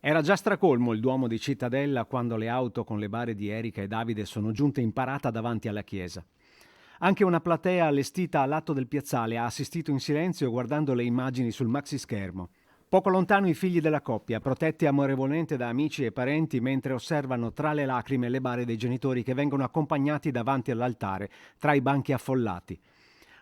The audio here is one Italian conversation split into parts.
Era già stracolmo il Duomo di Cittadella quando le auto con le bare di Erika e Davide sono giunte in parata davanti alla chiesa. Anche una platea allestita al lato del piazzale ha assistito in silenzio guardando le immagini sul maxischermo. Poco lontano i figli della coppia, protetti amorevolmente da amici e parenti mentre osservano tra le lacrime le bare dei genitori che vengono accompagnati davanti all'altare tra i banchi affollati.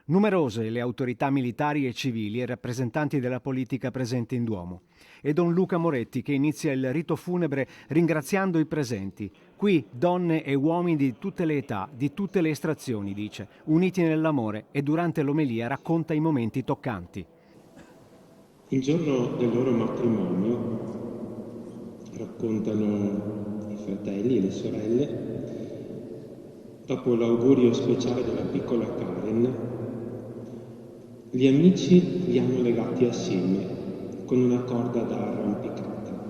Numerose le autorità militari e civili e rappresentanti della politica presenti in Duomo. E Don Luca Moretti che inizia il rito funebre ringraziando i presenti. Qui donne e uomini di tutte le età, di tutte le estrazioni, dice, uniti nell'amore, e durante l'omelia racconta i momenti toccanti. Il giorno del loro matrimonio, raccontano i fratelli e le sorelle, dopo l'augurio speciale della piccola Karen, gli amici li hanno legati assieme con una corda da arrampicata.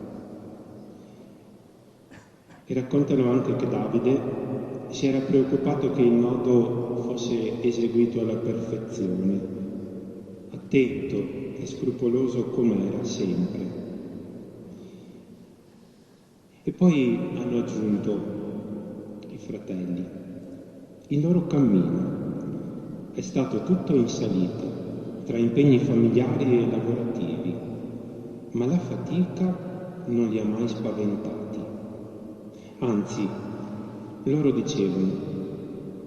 E raccontano anche che Davide si era preoccupato che il nodo fosse eseguito alla perfezione, attento e scrupoloso com'era sempre. E poi hanno aggiunto i fratelli: il loro cammino è stato tutto in salita, tra impegni familiari e lavorativi, ma la fatica non li ha mai spaventati. Anzi, loro dicevano: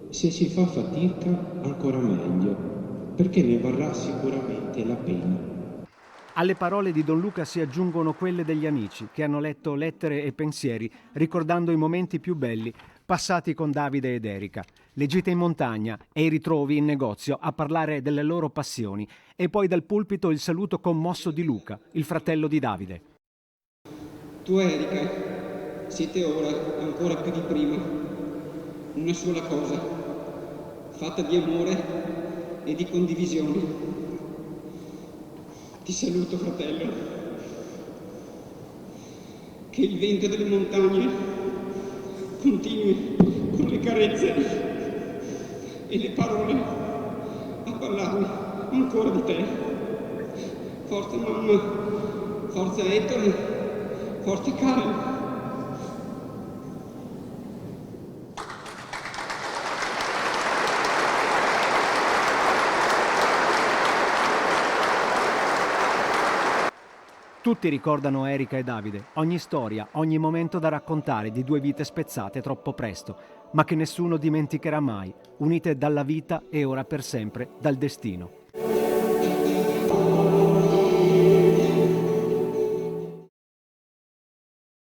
se si fa fatica ancora meglio, perché ne varrà sicuramente la pena. Alle parole di Don Luca si aggiungono quelle degli amici che hanno letto lettere e pensieri ricordando i momenti più belli passati con Davide ed Erika, le gite in montagna e i ritrovi in negozio a parlare delle loro passioni e poi dal pulpito il saluto commosso di Luca, il fratello di Davide. Tu e Erika siete ora ancora più di prima una sola cosa, fatta di amore e di condivisione. Ti saluto, fratello. Che il vento delle montagne continui con le carezze e le parole a parlarmi ancora di te. Forza mamma, forza Ettore, forza Karen. Tutti ricordano Erika e Davide, ogni storia, ogni momento da raccontare di due vite spezzate troppo presto, ma che nessuno dimenticherà mai, unite dalla vita e ora per sempre dal destino.